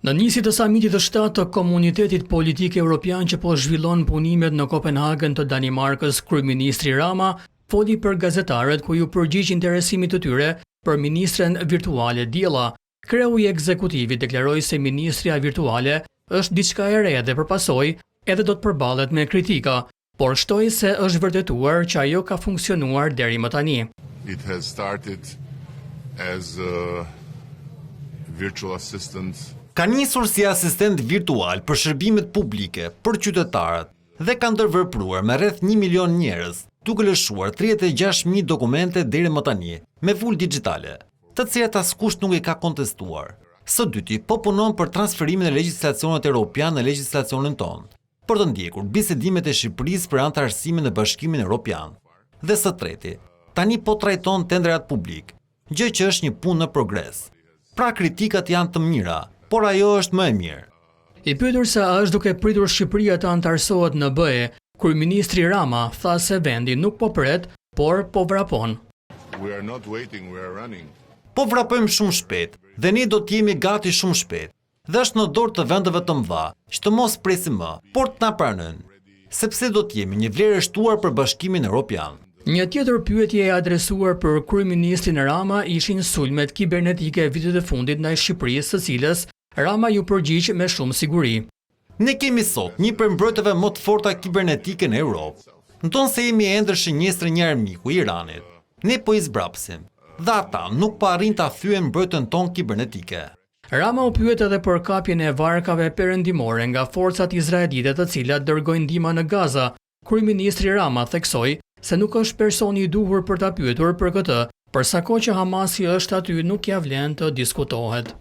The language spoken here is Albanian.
Në nisje të samitit të 7 të Komunitetit Politik Evropian që po zhvillon punimet në Kopenhagen të Danimarkës, kryeministri Rama foli për gazetarët ku ju përgjigj interesimit të tyre për ministren virtuale diella. Kreu i ekzekutivit deklaroi se ministria virtuale është diçka e re dhe përpasoi edhe do të përballet me kritika, por shtoi se është vërtetuar që ajo ka funksionuar deri më tani. It has started as a virtual assistant. Ka nisur si asistent virtual për shërbimet publike për qytetarët dhe ka ndërvepruar me rreth 1 milion njerëz, duke lëshuar 36.000 dokumente deri më tani me vulë digjitale, të cilat askush nuk i ka kontestuar. Së dyti, po punon për transferimin e legjislacionit evropian në legjislacionin tonë, për të ndjekur bisedimet e Shqipërisë për anëtarësimin në Bashkimin Evropian. Dhe së treti, tani po trajton tendrat publik, gjë që është një punë në progres. Pra kritikat janë të mira, por ajo është më e mirë. I pyetur se a është duke pritur Shqipëria të anëtarësohet në BE, kryeministri Rama tha se vendi nuk po pret, por po vrapon. We are not waiting, we are running. Po vrapojmë shumë shpejt dhe ne do të jemi gati shumë shpejt. Dhe është në dorë të vendeve të mëdha që të mos presim më, por të na pranojnë, sepse do të jemi një vlerë e shtuar për Bashkimin Evropian. Një tjetër pyetje e adresuar për kryeministrin Rama ishin sulmet kibernetike vitit e fundit ndaj Shqipërisë, së cilës Rama ju përgjigj me shumë siguri. Ne kemi sot një prej mbrojtjeve më të forta kibernetike në Europë. Ndonë se jemi ende shënjestër një armiku i Iranit. Ne po i zbrapsim, dhe ata nuk po arrin ta thyen mbrojtjen tonë kibernetike. Rama u pyet edhe për kapjen e varkave perëndimore nga forcat izraelite të cilat dërgojnë ndihmë në Gaza. Kryeministri Rama theksoi se nuk është personi i duhur për ta pyetur për këtë, për sa kohë që Hamasi është aty nuk ja vlen të diskutohet.